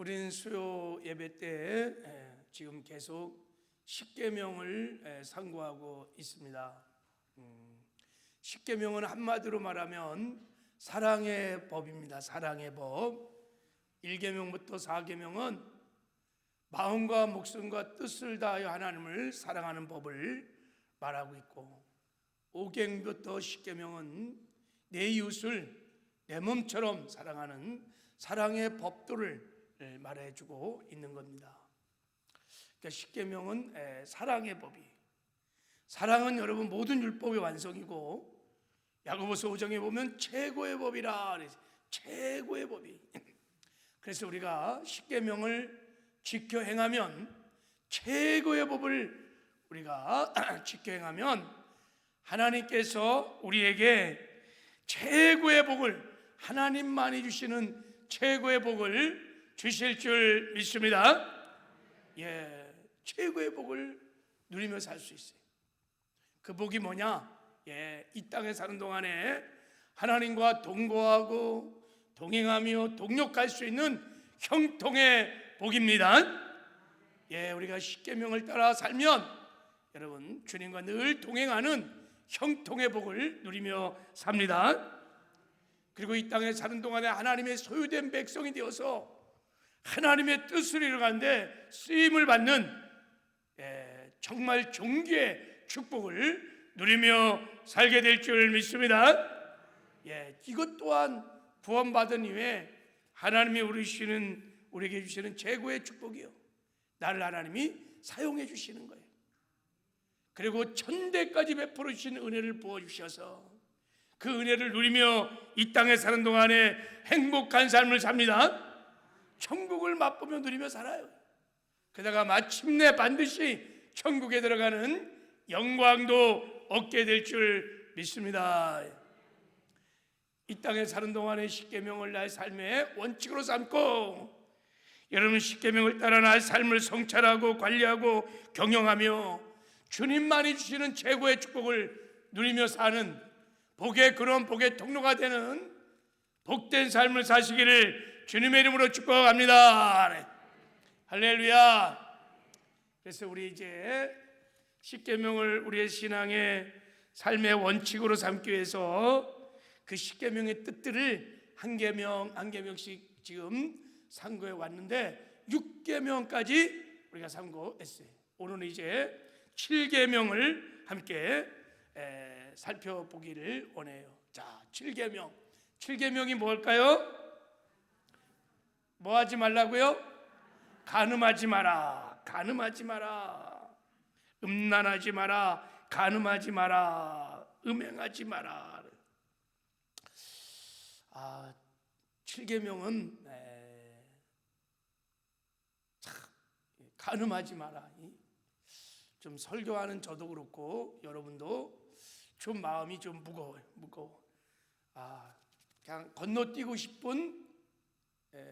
우리는 수요 예배 때 지금 계속 십계명을 상고하고 있습니다. 십계명은 한마디로 말하면 사랑의 법입니다. 사랑의 법. 1계명부터 4계명은 마음과 목숨과 뜻을 다하여 하나님을 사랑하는 법을 말하고 있고, 5계명부터 10계명은 내 이웃을 내 몸처럼 사랑하는 사랑의 법도를 말해주고 있는 겁니다. 그러니까 10계명은 사랑의 법이, 사랑은 여러분 모든 율법의 완성이고, 야고보서 5장에 보면 최고의 법이라 그래서 최고의 법이. 그래서 우리가 10계명을 지켜 행하면, 최고의 법을 우리가 지켜 행하면 하나님께서 우리에게 최고의 복을, 하나님만이 주시는 최고의 복을 주실 줄 믿습니다. 최고의 복을 누리며 살 수 있어요. 그 복이 뭐냐? 이 땅에 사는 동안에 하나님과 동거하고 동행하며 동역할 수 있는 형통의 복입니다. 우리가 십계명을 따라 살면 여러분 주님과 늘 동행하는 형통의 복을 누리며 삽니다. 그리고 이 땅에 사는 동안에 하나님의 소유된 백성이 되어서 하나님의 뜻을 이루는데 쓰임을 받는 정말 존귀의 축복을 누리며 살게 될 줄 믿습니다. 이것 또한 구원받은 이후에 하나님이 우리에게 주시는 최고의 축복이요, 나를 하나님이 사용해 주시는 거예요. 그리고 천대까지 베풀어 주신 은혜를 부어주셔서 그 은혜를 누리며 이 땅에 사는 동안에 행복한 삶을 삽니다. 천국을 맛보며 누리며 살아요. 그러다가 마침내 반드시 천국에 들어가는 영광도 얻게 될 줄 믿습니다. 이 땅에 사는 동안에 십계명을 나의 삶의 원칙으로 삼고, 여러분 십계명을 따라 나의 삶을 성찰하고 관리하고 경영하며 주님만이 주시는 최고의 축복을 누리며 사는 그런 복의 통로가 되는 복된 삶을 사시기를 주님의 이름으로 축복합니다. 할렐루야. 그래서 우리 이제 십계명을 우리의 신앙의 삶의 원칙으로 삼기 위해서 그 십계명의 뜻들을 한 계명 한 계명씩 지금 상고해 왔는데 6계명까지 우리가 상고했어요. 오늘은 이제 7계명을 함께 살펴보기를 원해요. 자, 7계명이 뭘까요? 뭐 하지 말라고요? 간음하지 마라. 간음하지 마라. 음란하지 마라. 간음하지 마라. 음행하지 마라. 7계명은 간음하지 마라. 좀 설교하는 저도 그렇고 여러분도 좀 마음이 좀 무거워. 그냥 건너뛰고 싶은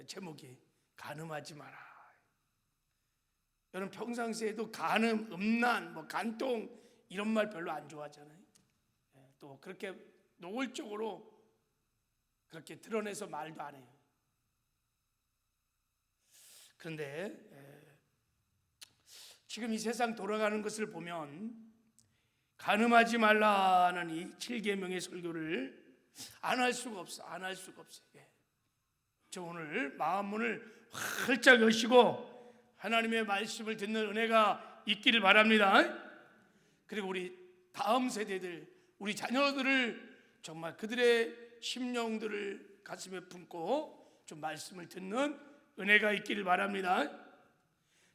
제목이 간음하지 마라. 여러분 평상시에도 간음, 음란, 간통 이런 말 별로 안 좋아하잖아요. 또 그렇게 노골적으로 그렇게 드러내서 말도 안 해요. 그런데 지금 이 세상 돌아가는 것을 보면 간음하지 말라는 이 7계명의 설교를 안 할 수가 없어요. 저 오늘 마음문을 활짝 여시고 하나님의 말씀을 듣는 은혜가 있기를 바랍니다. 그리고 우리 다음 세대들, 우리 자녀들을 정말 그들의 심령들을 가슴에 품고 좀 말씀을 듣는 은혜가 있기를 바랍니다.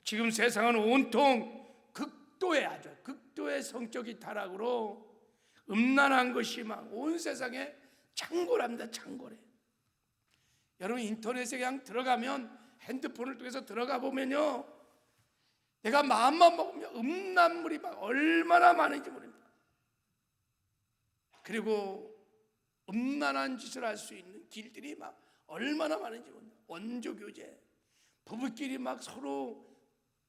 지금 세상은 온통 극도의 성적인 타락으로 음란한 것이 막 온 세상에 창궐합니다. 창궐해. 여러분 인터넷에 그냥 들어가면, 핸드폰을 통해서 들어가 보면요, 내가 마음만 먹으면 음란물이 막 얼마나 많은지 모릅니다. 그리고 음란한 짓을 할 수 있는 길들이 막 얼마나 많은지 모릅니다. 원조교제, 부부끼리 막 서로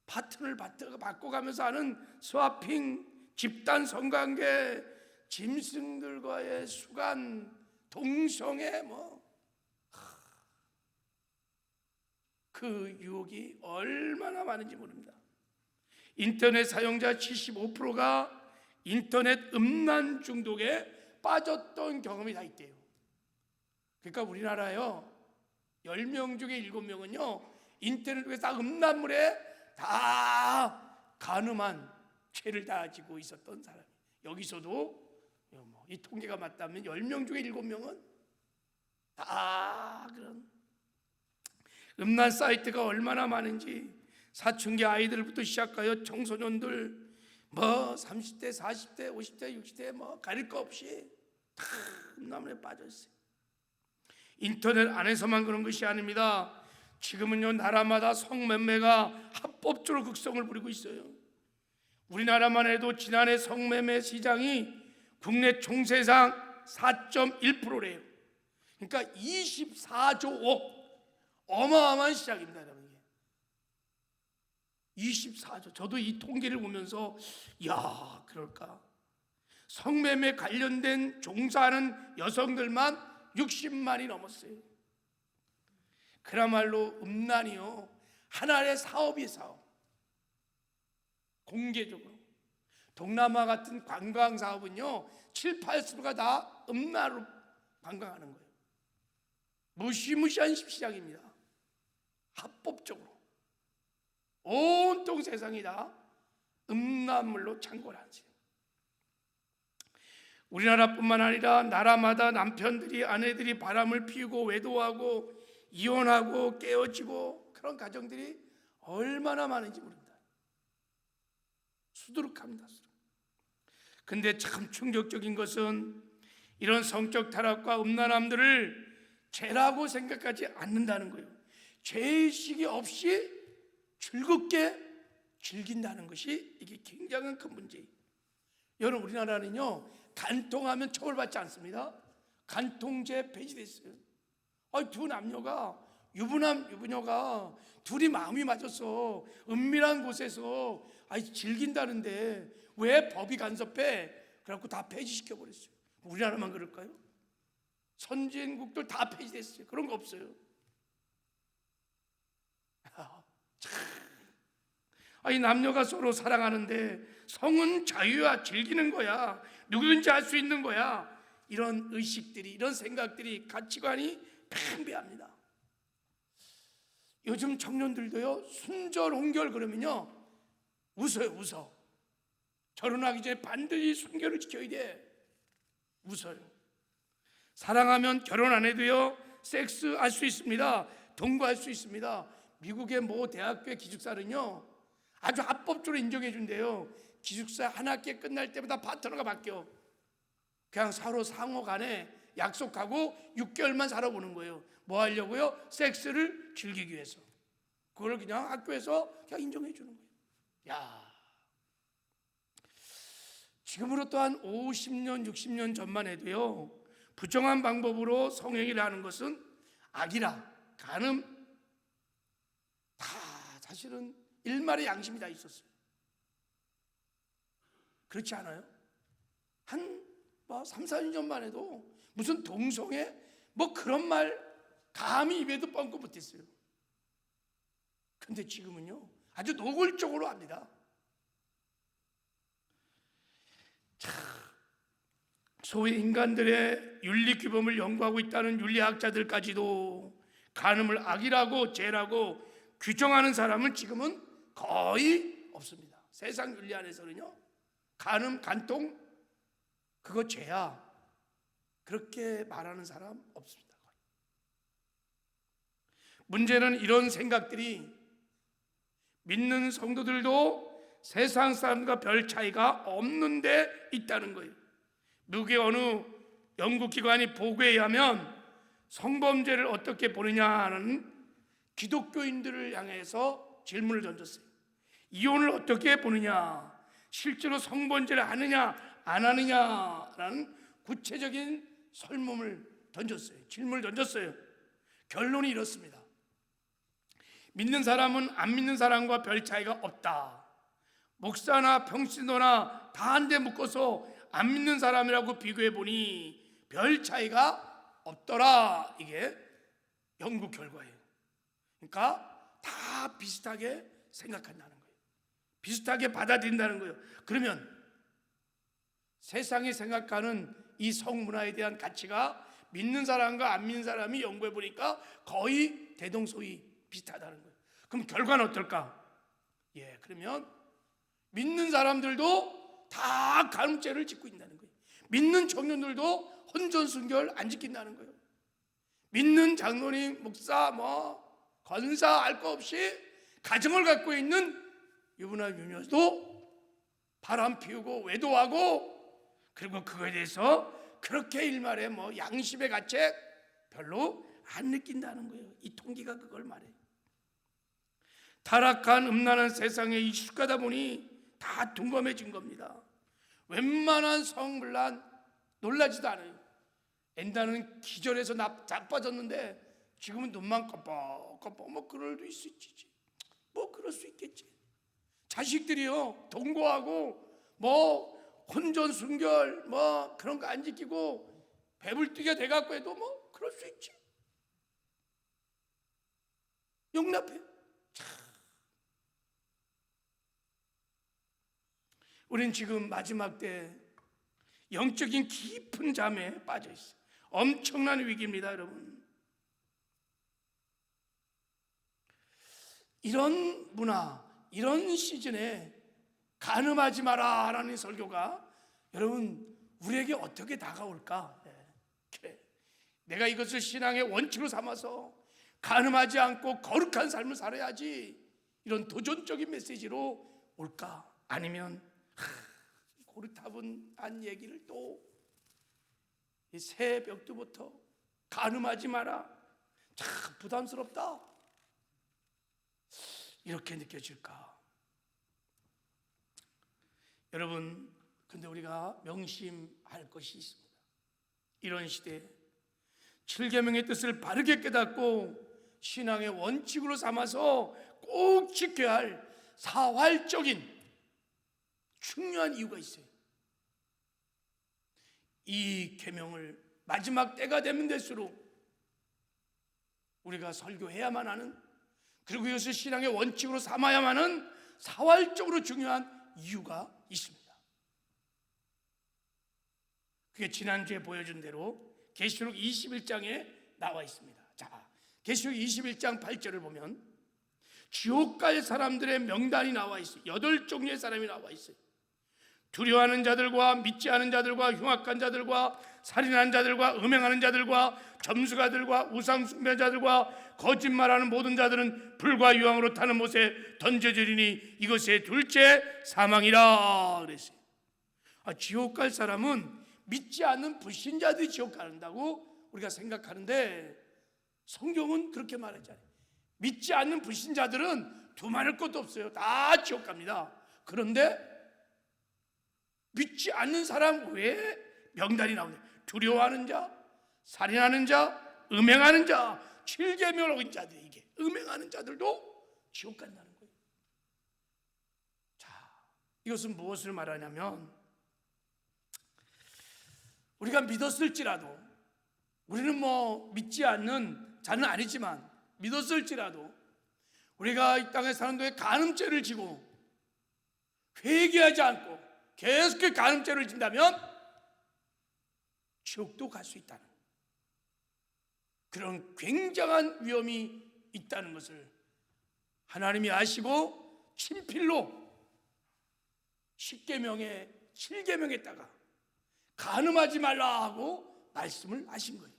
파트너를 바꿔가면서 하는 스와핑, 집단 성관계, 짐승들과의 수간, 동성애 그 유혹이 얼마나 많은지 모릅니다. 인터넷 사용자 75%가 인터넷 음란 중독에 빠졌던 경험이 다 있대요. 그러니까 우리나라요 10명 중에 7명은요 인터넷에서 음란물에 다 간음한 죄를 다 지고 있었던 사람이. 여기서도 이 통계가 맞다면 10명 중에 7명은 다 그런 음란 사이트가 얼마나 많은지, 사춘기 아이들부터 시작하여 청소년들 30대, 40대, 50대, 60대 가릴 거 없이 다 음란물에 빠져 있어요. 인터넷 안에서만 그런 것이 아닙니다. 지금은요 나라마다 성매매가 합법적으로 극성을 부리고 있어요. 우리나라만 해도 지난해 성매매 시장이 국내 총세상 4.1%래요. 그러니까 24조 억, 어마어마한 시장입니다, 여러분. 24조. 저도 이 통계를 보면서 야, 그럴까? 성매매 관련된 종사하는 여성들만 60만이 넘었어요. 그야말로 음란이요 하나의 사업이 사업. 공개적으로 동남아 같은 관광 사업은요 7, 80%가 다 음란으로 관광하는 거예요. 무시무시한 시장입니다. 합법적으로 온통 세상이 다 음란물로 창궐하지. 우리나라뿐만 아니라 나라마다 남편들이 아내들이 바람을 피우고 외도하고 이혼하고 깨어지고 그런 가정들이 얼마나 많은지 모릅니다. 수두룩합니다. 근데 참 충격적인 것은 이런 성적 타락과 음란함들을 죄라고 생각하지 않는다는 거예요. 죄의식이 없이 즐겁게 즐긴다는 것이 이게 굉장한 큰 문제예요. 여러분 우리나라는요 간통하면 처벌받지 않습니다. 간통죄 폐지됐어요. 두 남녀가 유부남 유부녀가 둘이 마음이 맞아서 은밀한 곳에서 즐긴다는데 왜 법이 간섭해? 그래갖고 다 폐지시켜 버렸어요. 우리나라만 그럴까요? 선진국들 다 폐지됐어요. 그런 거 없어요. 이 남녀가 서로 사랑하는데 성은 자유야, 즐기는 거야, 누구든지 할 수 있는 거야. 이런 의식들이, 이런 생각들이, 가치관이 팽배합니다. 요즘 청년들도요 순절 홍결 그러면요 웃어요. 웃어. 결혼하기 전에 반드시 순결을 지켜야 돼. 웃어요. 사랑하면 결혼 안 해도요 섹스 할 수 있습니다. 동거할 수 있습니다. 미국의 모 대학교의 기숙사는요 아주 합법적으로 인정해 준대요. 기숙사 한 학기 끝날 때마다 파트너가 바뀌어. 그냥 서로 상호 간에 약속하고 6개월만 살아보는 거예요. 뭐 하려고요? 섹스를 즐기기 위해서. 그걸 그냥 학교에서 그냥 인정해 주는 거예요. 야, 지금으로 또한 50년, 60년 전만 해도요 부정한 방법으로 성행위를 하는 것은 악이라, 간음 다 사실은 일말의 양심이 다 있었어요. 그렇지 않아요? 한 3, 4년 전만 해도 무슨 동성애 그런 말 감히 입에도 뻥긋 못했어요. 근데 지금은요 아주 노골적으로 합니다. 소위 인간들의 윤리 규범을 연구하고 있다는 윤리학자들까지도 간음을 악이라고 죄라고 규정하는 사람은 지금은 거의 없습니다. 세상 윤리 안에서는요 간음, 간통 그거 죄야 그렇게 말하는 사람 없습니다. 문제는 이런 생각들이 믿는 성도들도 세상 사람과 별 차이가 없는 데 있다는 거예요. 미국의 어느 연구기관이 보고에 의하면 성범죄를 어떻게 보느냐는 기독교인들을 향해서 질문을 던졌어요. 이혼을 어떻게 보느냐, 실제로 성범죄를 하느냐 안 하느냐라는 구체적인 설문을 던졌어요. 질문을 던졌어요. 결론이 이렇습니다. 믿는 사람은 안 믿는 사람과 별 차이가 없다. 목사나 평신도나 다 한 대 묶어서 안 믿는 사람이라고 비교해 보니 별 차이가 없더라. 이게 연구 결과예요. 그러니까 다 비슷하게 생각한다는 거예요. 비슷하게 받아들인다는 거예요. 그러면 세상이 생각하는 이 성문화에 대한 가치가 믿는 사람과 안 믿는 사람이 연구해 보니까 거의 대동소이 비슷하다는 거예요. 그럼 결과는 어떨까? 그러면 믿는 사람들도 다 간음죄를 짓고 있다는 거예요. 믿는 청년들도 혼전순결 안 지킨다는 거예요. 믿는 장로님, 목사, 권사 알 거 없이 가정을 갖고 있는 유부나 유녀도 바람 피우고 외도하고, 그리고 그거에 대해서 그렇게 일말에 양심의 가책 별로 안 느낀다는 거예요. 이 통계가 그걸 말해요. 타락한 음란한 세상에 익숙하다 보니 다 둔감해진 겁니다. 웬만한 성물란 놀라지도 않아요. 엔다는 기절해서 자빠졌는데 지금은 눈만 껌뻑껌뻑 그럴 수 있지. 그럴 수 있겠지. 자식들이요 동거하고 혼전 순결 그런 거 안 지키고 배불뚝이가 돼갖고 해도 그럴 수 있지. 용납해. 우린 지금 마지막 때 영적인 깊은 잠에 빠져 있어요. 엄청난 위기입니다, 여러분. 이런 문화, 이런 시즌에 간음하지 마라 라는 설교가 여러분 우리에게 어떻게 다가올까? 내가 이것을 신앙의 원칙으로 삼아서 간음하지 않고 거룩한 삶을 살아야지, 이런 도전적인 메시지로 올까? 아니면 고리타분한 얘기를 또 새벽부터 간음하지 마라, 참 부담스럽다, 이렇게 느껴질까? 여러분, 근데 우리가 명심할 것이 있습니다. 이런 시대에 7계명의 뜻을 바르게 깨닫고 신앙의 원칙으로 삼아서 꼭 지켜야 할 사활적인 중요한 이유가 있어요. 이 계명을 마지막 때가 되면 될수록 우리가 설교해야만 하는, 그리고 이것을 신앙의 원칙으로 삼아야만 하는 사활적으로 중요한 이유가 있습니다. 그게 지난주에 보여준 대로 계시록 21장에 나와 있습니다. 자, 계시록 21장 8절을 보면 지옥 갈 사람들의 명단이 나와 있어요. 8종류의 사람이 나와 있어요. 두려워하는 자들과 믿지 않은 자들과 흉악한 자들과 살인하는 자들과 음행하는 자들과 점수가들과 우상 숭배하는 자들과 거짓말하는 모든 자들은 불과 유황으로 타는 못에 던져지리니 이것의 둘째 사망이라 그랬어요. 지옥 갈 사람은 믿지 않는 불신자들이 지옥 간다고 우리가 생각하는데 성경은 그렇게 말하잖아요. 믿지 않는 불신자들은 두말할 것도 없어요. 다 지옥 갑니다. 그런데 믿지 않는 사람 외에 명단이 나오네요. 두려워하는 자, 살인하는 자, 음행하는 자, 7계명을 어긴 자들, 이게 음행하는 자들도 지옥 간다는 거예요. 자, 이것은 무엇을 말하냐면 우리가 믿었을지라도, 우리는 믿지 않는 자는 아니지만 믿었을지라도 우리가 이 땅에 사는 동안 간음죄를 지고 회개하지 않고 계속 간음죄를 진다면 지옥도 갈 수 있다는 그런 굉장한 위험이 있다는 것을 하나님이 아시고 친필로 10계명에 7계명에다가 간음하지 말라 하고 말씀을 하신 거예요.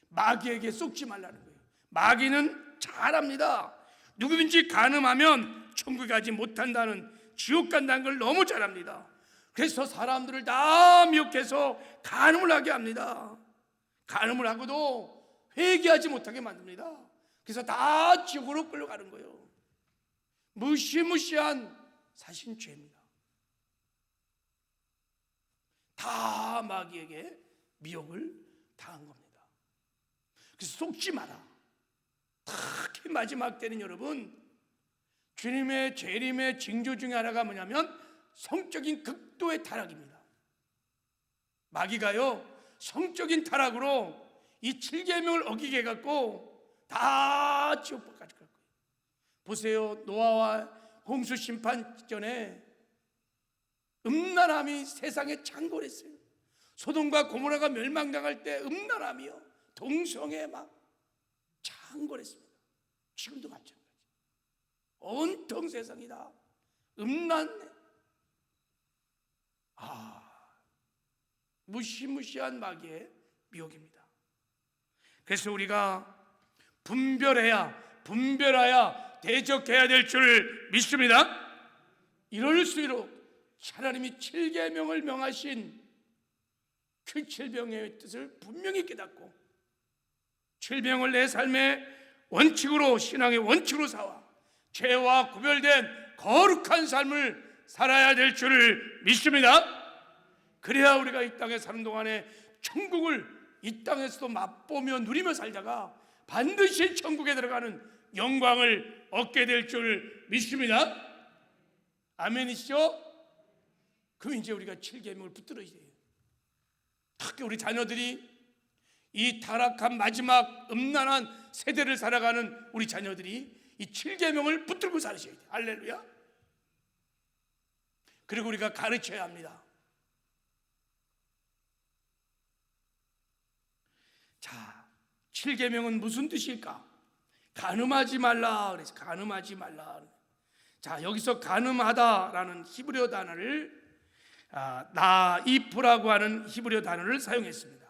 마귀에게 속지 말라는 거예요. 마귀는 잘 압니다. 누구든지 간음하면 천국에 가지 못한다는, 지옥 간다는 걸 너무 잘 압니다. 그래서 사람들을 다 미혹해서 간음을 하게 합니다. 간음을 하고도 회개하지 못하게 만듭니다. 그래서 다 지옥으로 끌려가는 거예요. 무시무시한 사신죄입니다. 다 마귀에게 미혹을 당한 겁니다. 그래서 속지 마라. 특히 마지막 때는 여러분, 주님의 재림의 징조 중에 하나가 뭐냐면 성적인 극도의 타락입니다. 마귀가요 성적인 타락으로 이 7계명을 어기게 해갖고 다 지옥까지 갈 거예요. 보세요. 노아와 홍수 심판 전에 음란함이 세상에 창궐했어요. 소돔과 고모라가 멸망당할 때 음란함이요, 동성애 막 창궐했습니다. 지금도 마찬가지. 온통 세상이다 음란해. 무시무시한 마귀의 미혹입니다. 그래서 우리가 분별하여 대적해야 될 줄 믿습니다. 이럴수록 하나님이 7계명을 명하신 그 7명의 뜻을 분명히 깨닫고 7명을 내 삶의 원칙으로, 신앙의 원칙으로 삼아 죄와 구별된 거룩한 삶을 살아야 될 줄을 믿습니다. 그래야 우리가 이 땅에 사는 동안에 천국을 이 땅에서도 맛보며 누리며 살다가 반드시 천국에 들어가는 영광을 얻게 될 줄 믿습니다. 아멘이시죠? 그럼 이제 우리가 7계명을 붙들어야 돼요. 특히 우리 자녀들이 이 타락한 마지막 음란한 세대를 살아가는 우리 자녀들이 이 7계명을 붙들고 살으셔야 돼요. 할렐루야. 그리고 우리가 가르쳐야 합니다. 자, 7계명은 무슨 뜻일까? 간음하지 말라 그래서 간음하지 말라. 자, 여기서 간음하다라는 히브리어 단어를 나이프라고 하는 히브리어 단어를 사용했습니다.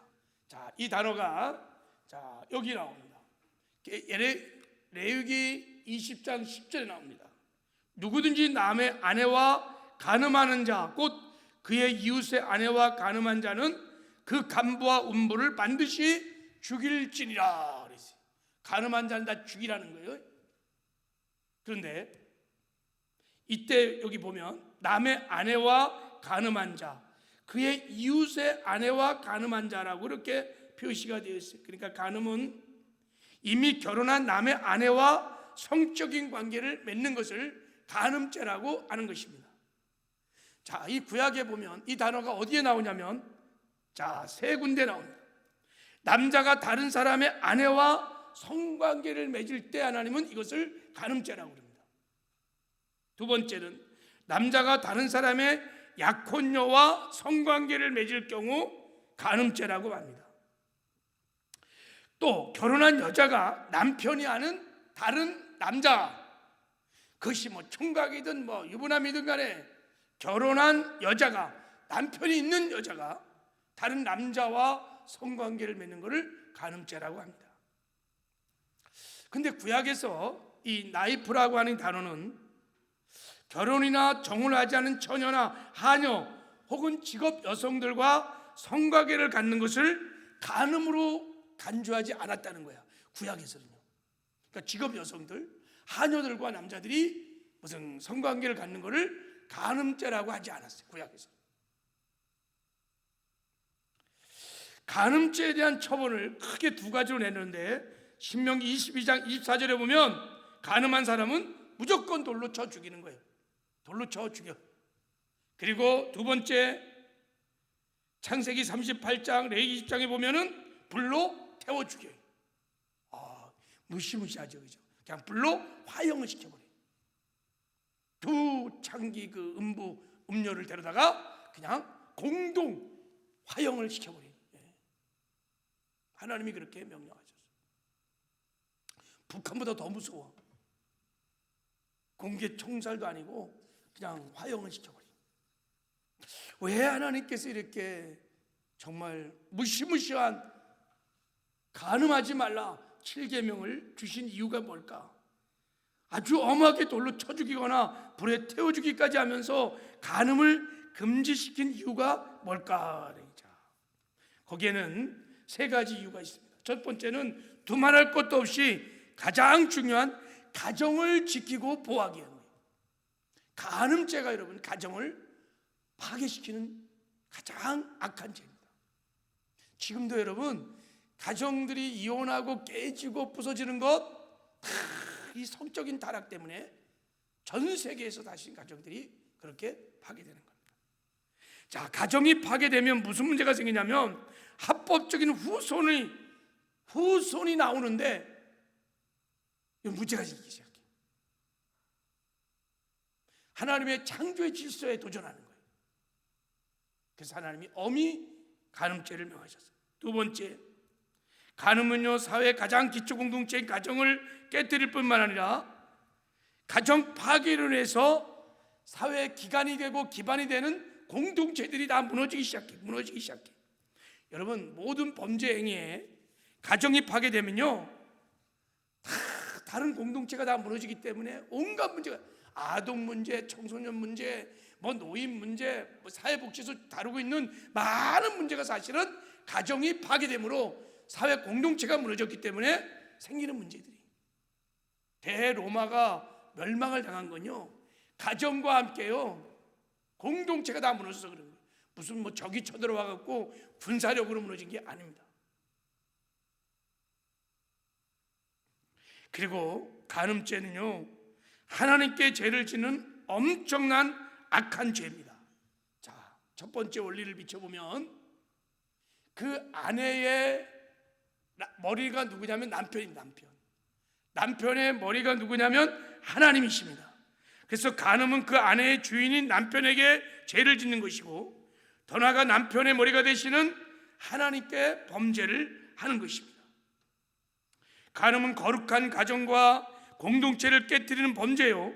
자, 이 단어가 자 여기 나옵니다. 레위기 20장 10절에 나옵니다. 누구든지 남의 아내와 간음하는 자, 곧 그의 이웃의 아내와 간음한 자는 그 간부와 음부를 반드시 죽일지니라 그랬어요. 간음한 자는 다 죽이라는 거예요. 그런데 이때 여기 보면 남의 아내와 간음한 자, 그의 이웃의 아내와 간음한 자라고 이렇게 표시가 되어 있어요. 그러니까 간음은 이미 결혼한 남의 아내와 성적인 관계를 맺는 것을 간음죄라고 하는 것입니다. 자, 이 구약에 보면 이 단어가 어디에 나오냐면 자, 세 군데 나옵니다. 남자가 다른 사람의 아내와 성관계를 맺을 때 하나님은 이것을 간음죄라고 합니다. 두 번째는 남자가 다른 사람의 약혼녀와 성관계를 맺을 경우 간음죄라고 합니다. 또 결혼한 여자가 남편이 아는 다른 남자, 그것이 총각이든 유부남이든 간에 결혼한 여자가, 남편이 있는 여자가 다른 남자와 성관계를 맺는 것을 간음죄라고 합니다. 근데 구약에서 이 나이프라고 하는 단어는 결혼이나 정혼을 하지 않은 처녀나 하녀 혹은 직업 여성들과 성관계를 갖는 것을 간음으로 간주하지 않았다는 거야, 구약에서는요. 그러니까 직업 여성들, 하녀들과 남자들이 무슨 성관계를 갖는 것을 간음죄라고 하지 않았어요, 구약에서. 간음죄에 대한 처벌을 크게 두 가지로 내는데 신명기 22장 24절에 보면 간음한 사람은 무조건 돌로 쳐 죽이는 거예요. 돌로 쳐 죽여. 그리고 두 번째 창세기 38장 레위기 20장에 보면은 불로 태워 죽여요. 무시무시하죠, 그죠? 그냥 불로 화형을 시켜버려요. 두 창기 그 음료를 데려다가 그냥 공동 화형을 시켜버려요. 하나님이 그렇게 명령하셨어요. 북한보다 더 무서워. 공개 총살도 아니고 그냥 화형을 시켜버려요. 왜 하나님께서 이렇게 정말 무시무시한 간음하지 말라 7계명을 주신 이유가 뭘까? 아주 엄하게 돌로 쳐 죽이거나 불에 태워 죽이기까지 하면서 간음을 금지시킨 이유가 뭘까? 거기에는 세 가지 이유가 있습니다. 첫 번째는 두말할 것도 없이 가장 중요한 가정을 지키고 보호하기 위한 거예요. 간음죄가 여러분 가정을 파괴시키는 가장 악한 죄입니다. 지금도 여러분 가정들이 이혼하고 깨지고 부서지는 것 다 이 성적인 타락 때문에 전 세계에서 다시 가정들이 그렇게 파괴되는 겁니다. 자, 가정이 파괴되면 무슨 문제가 생기냐면 합법적인 후손이 나오는데 문제가 생기기 시작해요. 하나님의 창조의 질서에 도전하는 거예요. 그래서 하나님이 엄히 간음죄를 명하셨어요. 두 번째, 간음은요 사회의 가장 기초 공동체인 가정을 깨뜨릴 뿐만 아니라 가정 파괴를 해서 사회의 기관이 되고 기반이 되는 공동체들이 다 무너지기 시작해. 여러분, 모든 범죄 행위에 가정이 파괴되면요 다른 공동체가 다 무너지기 때문에 온갖 문제가, 아동 문제, 청소년 문제, 노인 문제, 사회복지에서 다루고 있는 많은 문제가 사실은 가정이 파괴되므로 사회 공동체가 무너졌기 때문에 생기는 문제들이. 대로마가 멸망을 당한 건요 가정과 함께요 공동체가 다 무너져서 그런 거예요. 무슨 적이 쳐들어와 갖고 군사력으로 무너진 게 아닙니다. 그리고 간음죄는요 하나님께 죄를 짓는 엄청난 악한 죄입니다. 자, 첫 번째 원리를 비춰보면 그 아내의 머리가 누구냐면 남편입니다. 남편의 머리가 누구냐면 하나님이십니다. 그래서 간음은 그 아내의 주인인 남편에게 죄를 짓는 것이고, 더 나아가 남편의 머리가 되시는 하나님께 범죄를 하는 것입니다. 간음은 거룩한 가정과 공동체를 깨뜨리는 범죄요,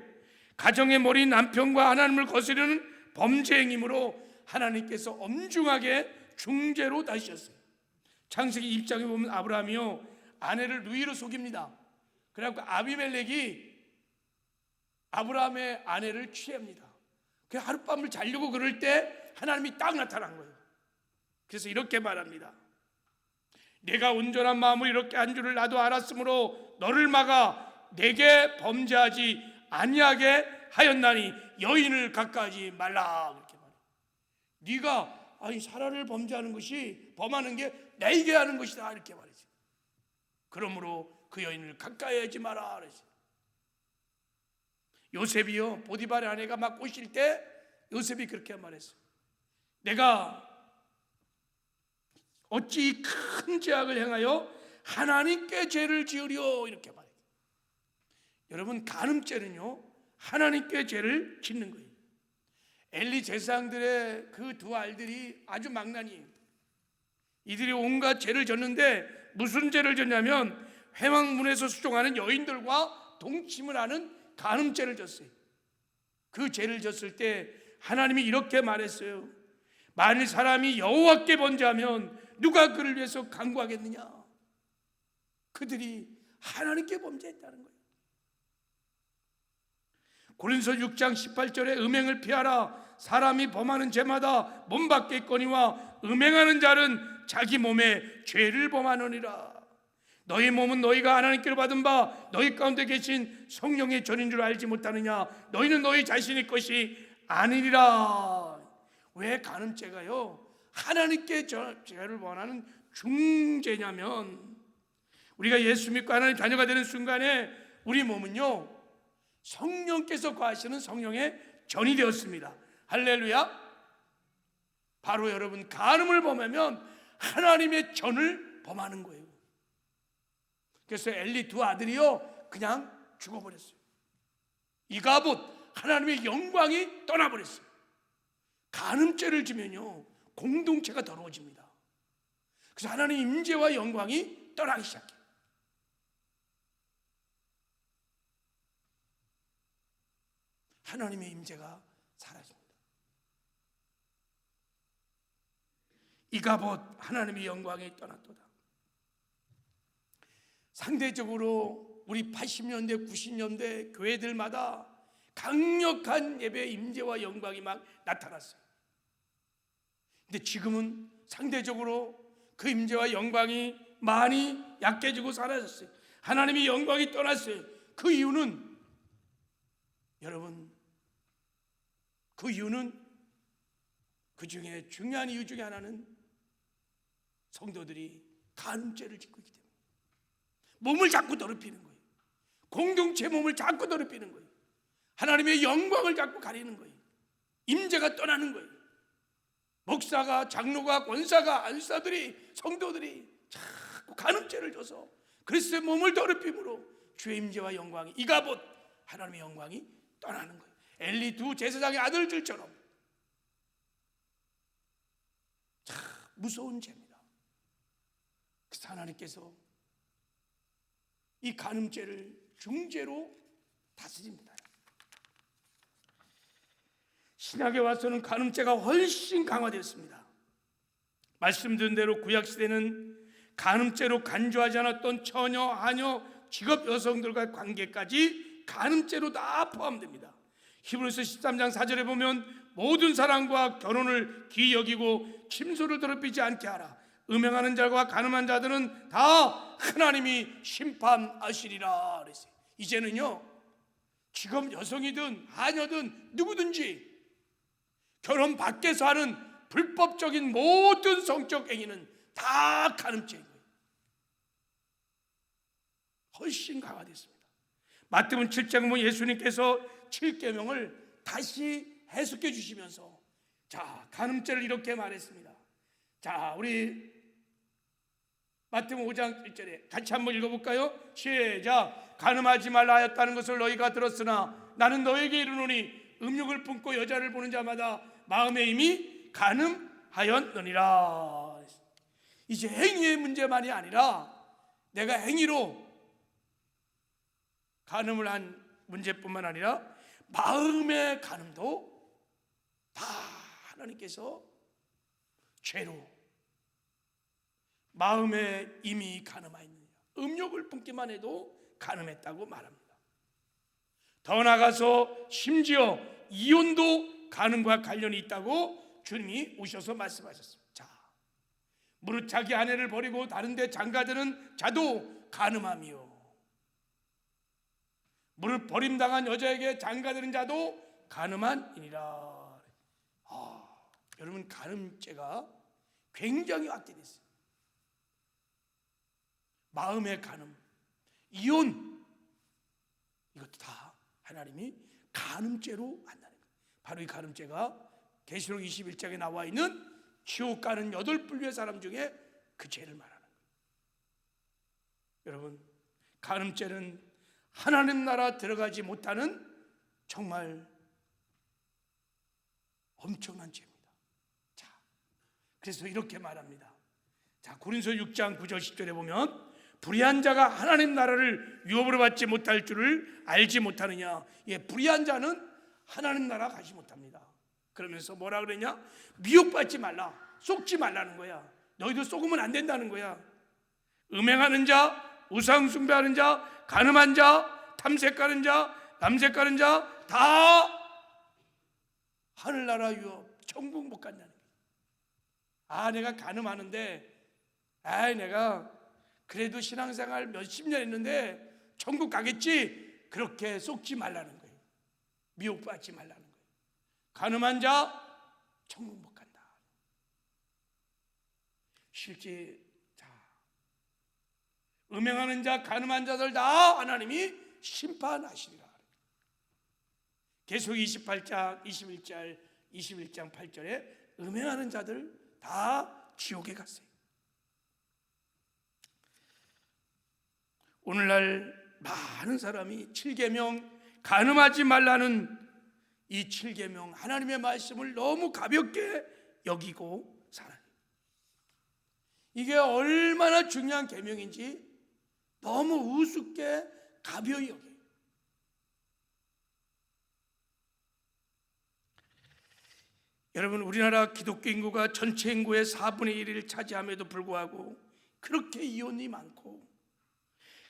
가정의 머리인 남편과 하나님을 거스르는 범죄 행위므로 하나님께서 엄중하게 중죄로 다시셨어요. 창세기 2장에 보면 아브라함이요 아내를 누이로 속입니다. 그래갖고 아비멜렉이 아브라함의 아내를 취합니다. 그 하룻밤을 자려고 그럴 때 하나님이 딱 나타난 거예요. 그래서 이렇게 말합니다. 내가 온전한 마음으로 이렇게 한 줄을 나도 알았으므로 너를 막아 내게 범죄하지 아니하게 하였나니 여인을 가까이하지 말라. 이렇게 말해요. 네가 사라를 범죄하는 게 내게 하는 것이다 이렇게 말이죠. 그러므로 그 여인을 가까이 하지 마라 그랬어요. 요셉이요 보디발의 아내가 막 꼬실 때 요셉이 그렇게 말했어요. 내가 어찌 큰 죄악을 행하여 하나님께 죄를 지으려 이렇게 말해요. 여러분, 간음죄는요 하나님께 죄를 짓는 거예요. 엘리 제사장들의 그 두 알들이 아주 망나니예요. 이들이 온갖 죄를 졌는데 무슨 죄를 졌냐면 회막문에서 수종하는 여인들과 동침을 하는 간음죄를 졌어요. 그 죄를 졌을 때 하나님이 이렇게 말했어요. 만일 사람이 여호와께 범죄하면 누가 그를 위해서 간구하겠느냐. 그들이 하나님께 범죄했다는 거예요. 고린도서 6장 18절에 음행을 피하라. 사람이 범하는 죄마다 몸 밖에 있거니와 음행하는 자는 자기 몸에 죄를 범하느니라. 너희 몸은 너희가 하나님께로 받은 바 너희 가운데 계신 성령의 전인 줄 알지 못하느냐. 너희는 너희 자신의 것이 아니리라. 왜 간음죄가요 하나님께 죄를 범하는 중죄냐면, 우리가 예수 믿고 하나님 자녀가 되는 순간에 우리 몸은요 성령께서 거하시는 성령의 전이 되었습니다. 할렐루야. 바로 여러분, 간음을 범하면 하나님의 전을 범하는 거예요. 그래서 엘리 두 아들이요 그냥 죽어버렸어요. 이가봇, 하나님의 영광이 떠나버렸어요. 간음죄를 지면요 공동체가 더러워집니다. 그래서 하나님의 임재와 영광이 떠나기 시작해요. 하나님의 임재가 사라집니다. 이가봇, 하나님의 영광이 떠났도다. 상대적으로 우리 80년대 90년대 교회들마다 강력한 예배의 임재와 영광이 막 나타났어요. 근데 지금은 상대적으로 그 임재와 영광이 많이 약해지고 사라졌어요. 하나님의 영광이 떠났어요. 그 이유는 여러분, 그 중에 중요한 이유 중에 하나는 성도들이 간음죄를 짓고 있기 때문에 몸을 자꾸 더럽히는 거예요. 공동체 몸을 자꾸 더럽히는 거예요. 하나님의 영광을 자꾸 가리는 거예요. 임재가 떠나는 거예요. 목사가, 장로가, 권사가, 안사들이, 성도들이 자꾸 간음죄를 져서 그리스도의 몸을 더럽힘으로 주의 임재와 영광이, 이가봇, 하나님의 영광이 떠나는 거예요. 엘리 두 제사장의 아들들처럼 참 무서운 죄입니다. 그래서 하나님께서 이 간음죄를 중죄로 다스립니다. 신약에 와서는 간음죄가 훨씬 강화되었습니다. 말씀드린 대로 구약시대는 간음죄로 간주하지 않았던 처녀, 하녀, 직업 여성들과의 관계까지 간음죄로 다 포함됩니다. 히브리서 13장 4절에 보면 모든 사람과 결혼을 귀히 여기고 침소를 더럽히지 않게 하라. 음행하는 자와 간음한 자들은 다 하나님이 심판하시리라 그랬어요. 이제는요, 직업 여성이든 하녀든 누구든지 결혼 밖에서 하는 불법적인 모든 성적 행위는 다 간음죄인 거예요. 훨씬 강화됐습니다. 마태복음 7장 보면 예수님께서 7계명을 다시 해석해 주시면서 자, 간음죄를 이렇게 말했습니다. 자, 우리 마태복음 5장 1절에 같이 한번 읽어볼까요? 시작. 간음하지 말라 하였다는 것을 너희가 들었으나 나는 너에게 이르노니 음욕을 품고 여자를 보는 자마다 마음에 이미 간음하였느니라. 이제 행위의 문제만이 아니라 내가 행위로 간음을 한 문제뿐만 아니라 마음의 간음도 다 하나님께서 죄로 마음에 이미 간음하였느니라. 음욕을 품기만 해도 간음했다고 말합니다. 더 나아가서 심지어 이혼도 간음과 관련이 있다고 주님이 오셔서 말씀하셨습니다. 자, 무릇 자기 아내를 버리고 다른 데 장가드는 자도 간음하며 무릇 버림당한 여자에게 장가드는 자도 간음한이니라. 여러분, 간음죄가 굉장히 악화됐어요. 마음의 간음, 이혼, 이것도 다 하나님이 간음죄로 한다는 거예요. 바로 이 간음죄가 계시록 21장에 나와 있는 지옥 가는 8불류의 사람 중에 그 죄를 말하는 거예요. 여러분, 간음죄는 하나님 나라 들어가지 못하는 정말 엄청난 죄입니다. 자, 그래서 이렇게 말합니다. 자, 고린서 6장 9절 10절에 보면 불의한 자가 하나님 나라를 유업으로 받지 못할 줄을 알지 못하느냐. 예, 불의한 자는 하나님 나라 가지 못합니다. 그러면서 뭐라 그러냐? 미혹받지 말라, 속지 말라는 거야. 너희도 속으면 안 된다는 거야. 음행하는 자, 우상 숭배하는 자, 간음한 자, 탐색하는 자, 남색하는 자 다 하늘나라 유업, 천국 못 간다는 거야. 내가 간음하는데 내가 그래도 신앙생활 몇십 년 했는데 천국 가겠지, 그렇게 속지 말라는 거예요. 미혹받지 말라는 거예요. 간음한 자 천국 못 간다. 실제 음행하는 자, 간음한 자들 다 하나님이 심판하시리라. 계속 28장 21장 8절에 음행하는 자들 다 지옥에 갔어요. 오늘날 많은 사람이 7계명 간음하지 말라는 이 7계명 하나님의 말씀을 너무 가볍게 여기고 살아요. 이게 얼마나 중요한 계명인지 너무 우습게 가벼이 여겨요. 여러분, 우리나라 기독교 인구가 전체 인구의 4분의 1을 차지함에도 불구하고 그렇게 이혼이 많고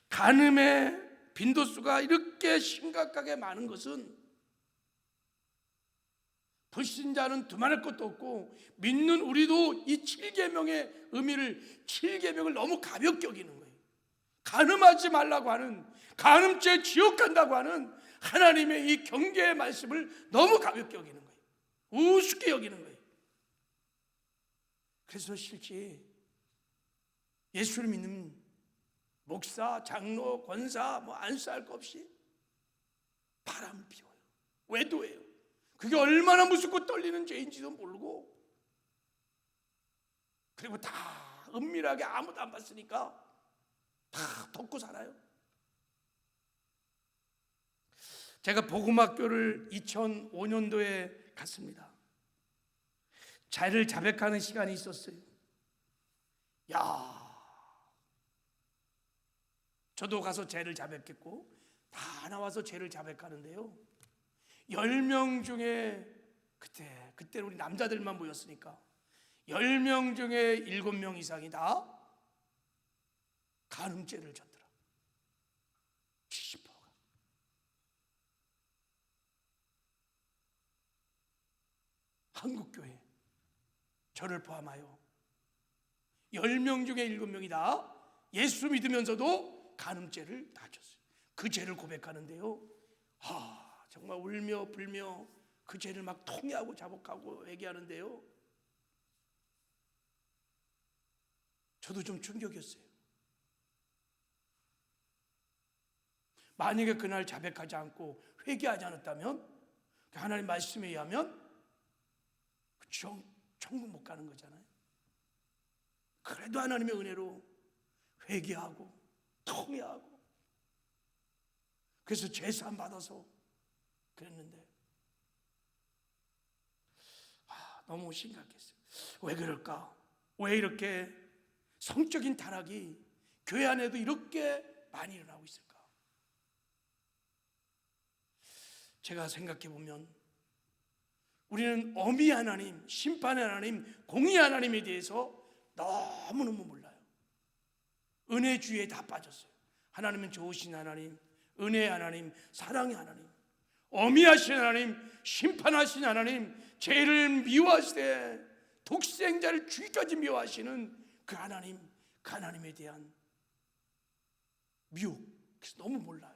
간음의 빈도수가 이렇게 심각하게 많은 것은 불신자는 두말할 것도 없고 믿는 우리도 이 7계명의 의미를 7계명을 너무 가볍게 여기는 거예요. 간음하지 말라고 하는, 간음죄 지옥 간다고 하는 하나님의 이 경계의 말씀을 너무 가볍게 여기는 거예요. 우습게 여기는 거예요. 그래서 실제 예수를 믿는 목사, 장로, 권사 안수할 것 없이 바람 피워요. 외도해요. 그게 얼마나 무섭고 떨리는 죄인지도 모르고, 그리고 다 은밀하게 아무도 안 봤으니까 다 덮고 살아요. 제가 복음학교를 2005년도에 갔습니다. 죄를 자백하는 시간이 있었어요. 저도 가서 죄를 자백했고 다 나와서 죄를 자백하는데요, 10명 중에 그때 우리 남자들만 모였으니까 10명 중에 7명 이상이 다 간음죄를 졌더라. 70%가. 한국교회 저를 포함하여 10명 중에 7명이 다 예수 믿으면서도 간음죄를 다 졌어요. 그 죄를 고백하는데요, 정말 울며 불며 그 죄를 막 통회하고 자복하고 회개하는데요, 저도 좀 충격이었어요. 만약에 그날 자백하지 않고 회개하지 않았다면 하나님 말씀에 의하면 천국 못 가는 거잖아요. 그래도 하나님의 은혜로 회개하고 통회하고 그래서 죄사함 받아서 그랬는데 너무 심각했어요. 왜 그럴까? 왜 이렇게 성적인 타락이 교회 안에도 이렇게 많이 일어나고 있을까? 제가 생각해 보면 우리는 어미 하나님, 심판의 하나님, 공의 하나님에 대해서 너무너무 몰라요. 은혜주의에 다 빠졌어요. 하나님은 좋으신 하나님, 은혜의 하나님, 사랑의 하나님, 어미하신 하나님, 심판하신 하나님, 죄를 미워하시되 독생자를 죽이까지 미워하시는 그 하나님, 그 하나님에 대한 미혹, 그래서 너무 몰라요.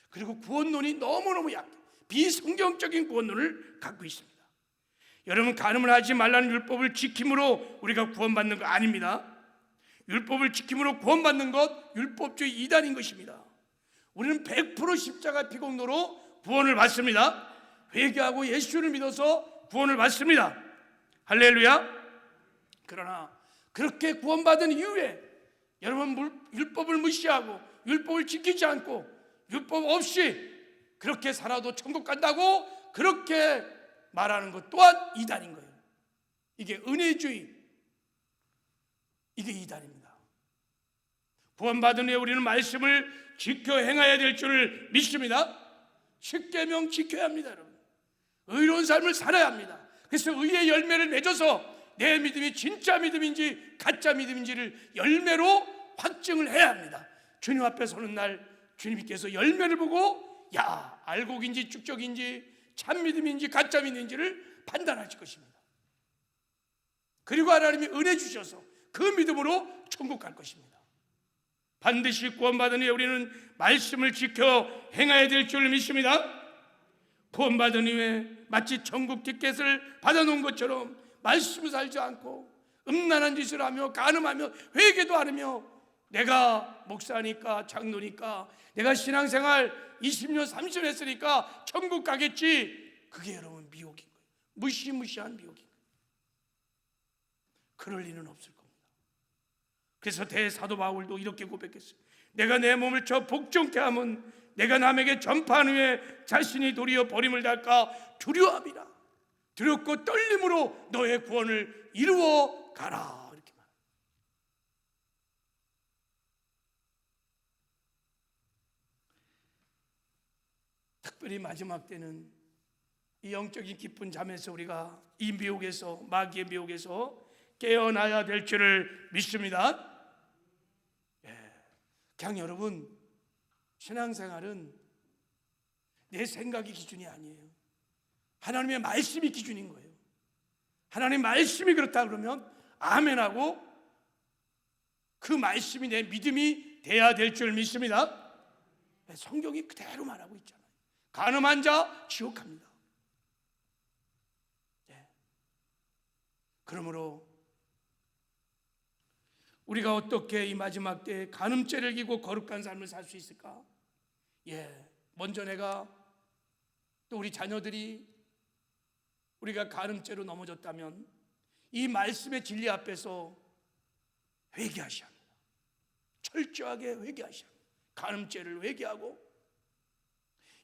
그리고 구원론이 너무너무 약해. 비성경적인 구원론을 갖고 있습니다. 여러분, 간음을 하지 말라는 율법을 지킴으로 우리가 구원받는 거 아닙니다. 율법을 지킴으로 구원받는 것 율법주의 이단인 것입니다. 우리는 100% 십자가 피공로로 구원을 받습니다. 회개하고 예수를 믿어서 구원을 받습니다. 할렐루야. 그러나 그렇게 구원받은 이후에 여러분 율법을 무시하고 율법을 지키지 않고 율법 없이 그렇게 살아도 천국 간다고 그렇게 말하는 것 또한 이단인 거예요. 이게 은혜주의, 이게 이단입니다. 구원받은 후에 우리는 말씀을 지켜 행해야 될 줄을 믿습니다. 십계명 지켜야 합니다. 여러분, 의로운 삶을 살아야 합니다. 그래서 의의 열매를 맺어서 내 믿음이 진짜 믿음인지 가짜 믿음인지를 열매로 확증을 해야 합니다. 주님 앞에 서는 날 주님께서 열매를 보고 알곡인지 축적인지 참 믿음인지 가짜 믿음인지를 판단하실 것입니다. 그리고 하나님이 은혜 주셔서 그 믿음으로 천국 갈 것입니다. 반드시 구원받은 후에 우리는 말씀을 지켜 행해야 될 줄 믿습니다. 구원받은 후에 마치 천국 티켓을 받아놓은 것처럼 말씀을 살지 않고 음란한 짓을 하며 간음하며 회개도 안 하며 내가 목사니까 장로니까 내가 신앙생활 20년 30년 했으니까 천국 가겠지. 그게 여러분 미혹인 거예요. 무시무시한 미혹인 거예요. 그럴 리는 없을 겁니다. 그래서 대사도 바울도 이렇게 고백했어요. 내가 내 몸을 저 복종케 하면 내가 남에게 전파한 후에 자신이 도리어 버림을 당할까 두려움이라. 두렵고 떨림으로 너의 구원을 이루어 가라. 이렇게 말합니다. 특별히 마지막 때는 이 영적인 깊은 잠에서 우리가 이 미혹에서, 마귀의 미혹에서 깨어나야 될 줄을 믿습니다. 그냥 여러분, 신앙생활은 내 생각이 기준이 아니에요. 하나님의 말씀이 기준인 거예요. 하나님의 말씀이 그렇다 그러면 아멘하고 그 말씀이 내 믿음이 돼야 될 줄 믿습니다. 성경이 그대로 말하고 있잖아요. 간음한 자 지옥 갑니다. 그러므로 우리가 어떻게 이 마지막 때에 간음죄를 이기고 거룩한 삶을 살 수 있을까? 먼저 내가 또 우리 자녀들이 우리가 간음죄로 넘어졌다면 이 말씀의 진리 앞에서 회개하셔야 합니다. 철저하게 회개하셔야 합니다. 간음죄를 회개하고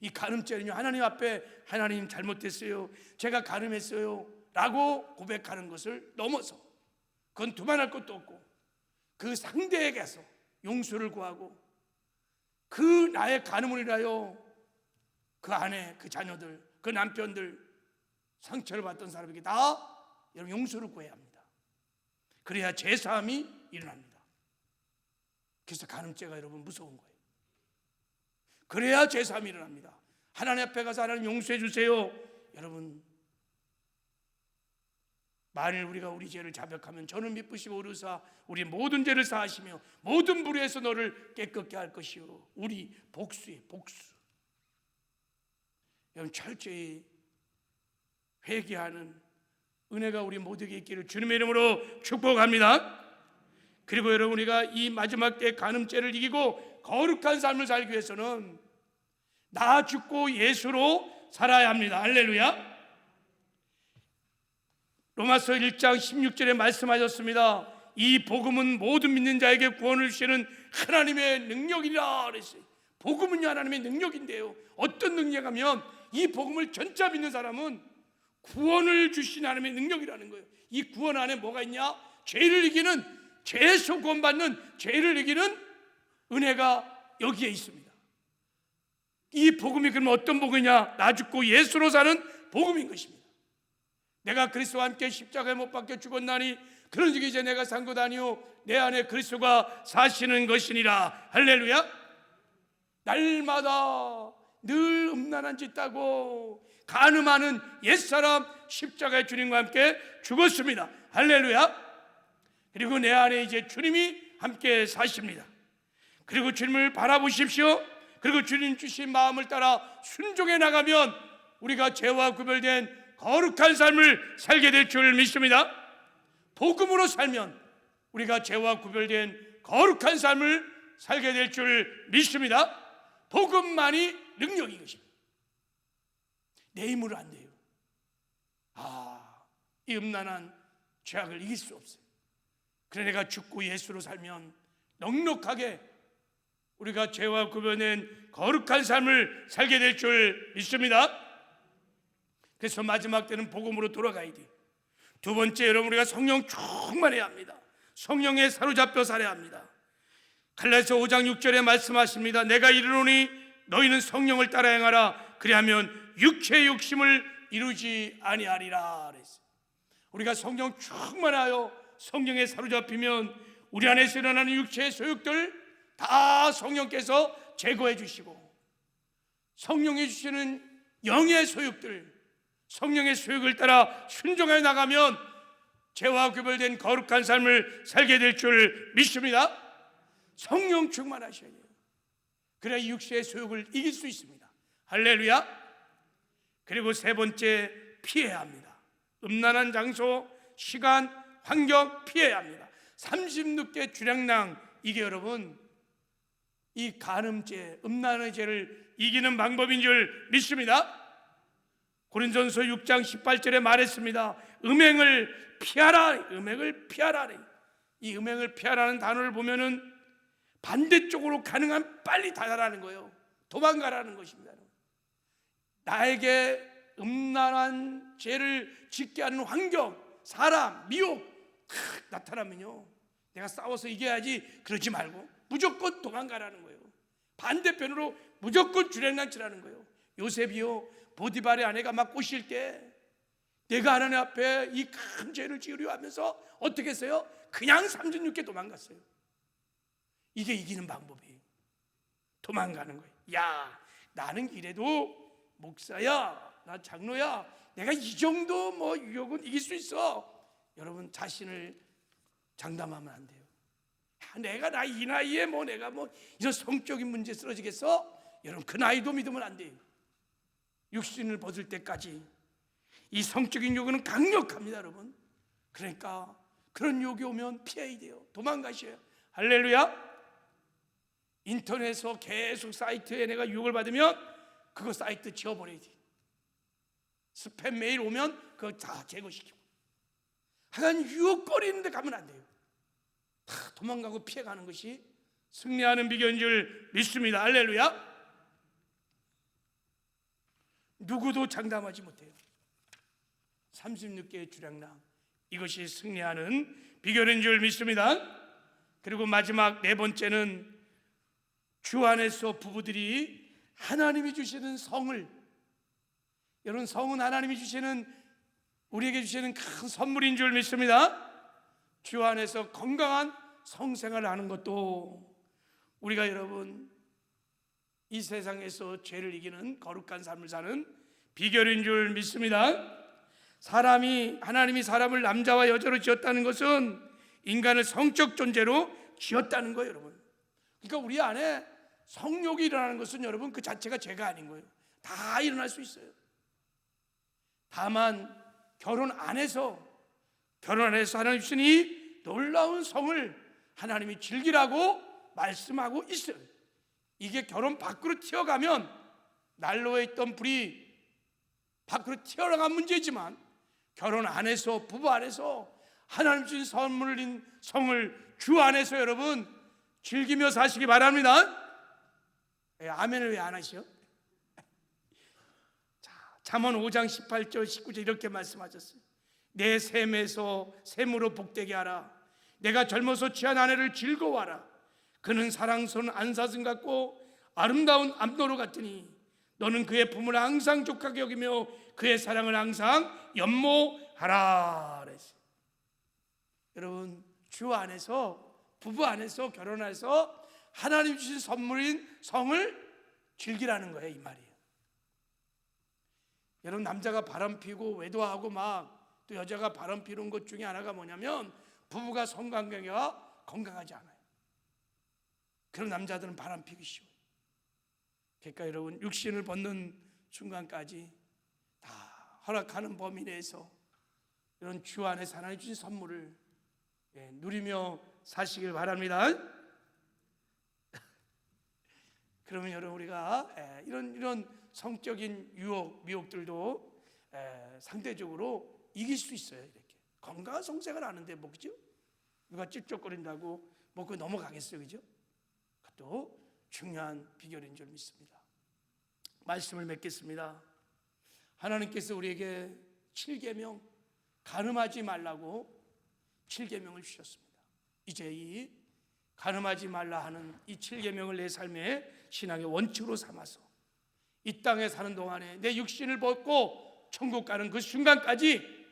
이 간음죄는요, 하나님 앞에 하나님 잘못됐어요, 제가 간음했어요 라고 고백하는 것을 넘어서, 그건 두말할 것도 없고 그 상대에게서 용서를 구하고 그 나의 간음을 인하여 그 아내, 그 자녀들, 그 남편들, 상처를 받던 사람에게 다 여러분 용서를 구해야 합니다. 그래야 제사함이 일어납니다. 그래서 간음죄가 여러분 무서운 거예요. 그래야 제사함이 일어납니다. 하나님 앞에 가서 하나님 용서해 주세요. 여러분, 만일 우리가 우리 죄를 자백하면 저는 미쁘시고 의로사 우리 모든 죄를 사하시며 모든 불의에서 너를 깨끗게 할 것이요, 우리 복수의 복수. 여러분, 철저히 회개하는 은혜가 우리 모두에게 있기를 주님의 이름으로 축복합니다. 그리고 여러분, 우리가 이 마지막 때 간음죄를 이기고 거룩한 삶을 살기 위해서는 나 죽고 예수로 살아야 합니다. 할렐루야. 로마서 1장 16절에 말씀하셨습니다. 이 복음은 모든 믿는 자에게 구원을 주시는 하나님의 능력이라 그랬어요. 복음은요, 하나님의 능력인데요, 어떤 능력이냐면 이 복음을 전짜 믿는 사람은 구원을 주신 하나님의 능력이라는 거예요. 이 구원 안에 뭐가 있냐? 죄를 이기는, 죄에서 구원받는, 죄를 이기는 은혜가 여기에 있습니다. 이 복음이 그러면 어떤 복음이냐? 나 죽고 예수로 사는 복음인 것입니다. 내가 그리스도와 함께 십자가에 못 박혀 죽었나니 그런즉 이제 내가 산 것 아니요 내 안에 그리스도가 사시는 것이니라. 할렐루야. 날마다 늘 음란한 짓 따고 간음하는 옛사람 십자가의 주님과 함께 죽었습니다. 할렐루야. 그리고 내 안에 이제 주님이 함께 사십니다. 그리고 주님을 바라보십시오. 그리고 주님 주신 마음을 따라 순종해 나가면 우리가 죄와 구별된 거룩한 삶을 살게 될 줄 믿습니다. 복음으로 살면 우리가 죄와 구별된 거룩한 삶을 살게 될 줄 믿습니다. 복음만이 능력인 것입니다. 내 힘으로 안 돼요. 이 음란한 죄악을 이길 수 없어요. 그래 내가 죽고 예수로 살면 넉넉하게 우리가 죄와 구별된 거룩한 삶을 살게 될 줄 믿습니다. 그래서 마지막 때는 복음으로 돌아가야 돼요. 두 번째, 여러분, 우리가 성령 충만해야 합니다. 성령에 사로잡혀 살아야 합니다. 갈라디아서 5장 6절에 말씀하십니다. 내가 이르노니 너희는 성령을 따라 행하라. 그리하면 육체의 욕심을 이루지 아니하리라 그랬어요. 우리가 성령 충만하여 성령에 사로잡히면 우리 안에서 일어나는 육체의 소욕들 다 성령께서 제거해 주시고, 성령이 주시는 영의 소욕들, 성령의 소욕을 따라 순종해 나가면 죄와 구별된 거룩한 삶을 살게 될 줄 믿습니다. 성령 충만하셔야 돼요. 그래야 육체의 소욕을 이길 수 있습니다. 할렐루야. 그리고 세 번째, 피해야 합니다. 음란한 장소, 시간, 환경 피해야 합니다. 30늑대 주량랑, 이게 여러분 이 간음죄, 음란의 죄를 이기는 방법인 줄 믿습니다. 고린도전서 6장 18절에 말했습니다. 음행을 피하라. 음행을 피하라. 이 음행을 피하라는 단어를 보면은 반대쪽으로 가능한 빨리 다가라는 거예요. 도망가라는 것입니다. 나에게 음란한 죄를 짓게 하는 환경, 사람, 미혹 나타나면요, 내가 싸워서 이겨야지 그러지 말고 무조건 도망가라는 거예요. 반대편으로 무조건 주량난치라는 거예요. 요셉이요, 보디발의 아내가 막 꼬실 때 내가 하나님 앞에 이 큰 죄를 지으려 하면서 어떻게 했어요? 그냥 36개 도망갔어요. 이게 이기는 방법이에요. 도망가는 거예요. 야, 나는 이래도 목사야, 나 장로야, 내가 이 정도 뭐 유혹은 이길 수 있어. 여러분, 자신을 장담하면 안 돼요. 내가 이 나이에 뭐 내가 뭐 이런 성적인 문제 쓰러지겠어? 여러분, 그 나이도 믿으면 안 돼요. 육신을 벗을 때까지 이 성적인 요구는 강력합니다, 여러분. 그러니까 그런 요구 오면 피해야 돼요. 도망가셔요. 할렐루야. 인터넷에서 계속 사이트에 내가 유혹을 받으면 그거 사이트 지워버려야 돼. 스팸 메일 오면 그거 다 제거시키고. 하여간 유혹거리 있는데 가면 안 돼요. 다 도망가고 피해가는 것이 승리하는 비결인 줄 믿습니다. 할렐루야. 누구도 장담하지 못해요. 36개의 주량랑, 이것이 승리하는 비결인 줄 믿습니다. 그리고 마지막 네 번째는 주 안에서 부부들이 하나님이 주시는 성을, 여러분 성은 하나님이 주시는, 우리에게 주시는 큰 선물인 줄 믿습니다. 주 안에서 건강한 성생활을 하는 것도 우리가 여러분 이 세상에서 죄를 이기는 거룩한 삶을 사는 비결인 줄 믿습니다. 하나님이 사람을 남자와 여자로 지었다는 것은 인간을 성적 존재로 지었다는 거예요, 여러분. 그러니까 우리 안에 성욕이 일어나는 것은 여러분 그 자체가 죄가 아닌 거예요. 다 일어날 수 있어요. 다만 결혼 안에서 하나님 주시니 놀라운 성을 하나님이 즐기라고 말씀하고 있어요. 이게 결혼 밖으로 튀어가면 난로에 있던 불이 밖으로 튀어나간 문제지만, 결혼 안에서, 부부 안에서 하나님 주신 선물인 성을 주 안에서 여러분 즐기며 사시기 바랍니다. 아멘을 왜 안 하시오? 잠언 5장 18절 19절 이렇게 말씀하셨어요. 내 샘으로 복되게 하라. 내가 젊어서 취한 아내를 즐거워하라. 그는 사랑스러운 안사슴 같고 아름다운 암노루 같으니 너는 그의 품을 항상 족하게 여기며 그의 사랑을 항상 연모하라. 그랬어요. 여러분 주 안에서, 부부 안에서, 결혼해서 하나님 주신 선물인 성을 즐기라는 거예요, 이 말이에요. 여러분 남자가 바람 피고 외도하고 막 또 여자가 바람 피는 것 중에 하나가 뭐냐면 부부가 성관계가 건강하지 않아요. 그런 남자들은 바람 피기 쉬워요. 그러니까 여러분 육신을 벗는 순간까지 다 허락하는 범위 내에서 이런 주 안에서 하나님 주신 선물을 누리며 사시길 바랍니다. 그러면 여러분 우리가 이런 성적인 미혹들도 상대적으로 이길 수 있어요. 이렇게 건강한 성생활 하는데 뭐 그죠? 누가 찝쩍거린다고 먹고 넘어가겠어요, 그죠? 그것도 중요한 비결인 줄 믿습니다. 말씀을 맺겠습니다. 하나님께서 우리에게 7계명, 간음하지 말라고 7계명을 주셨습니다. 이제 이 간음하지 말라 하는 이 7계명을 내 삶의 신앙의 원칙으로 삼아서 이 땅에 사는 동안에 내 육신을 벗고 천국 가는 그 순간까지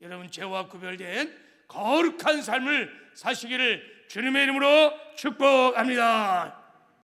여러분 죄와 구별된 거룩한 삶을 사시기를 주님의 이름으로 축복합니다.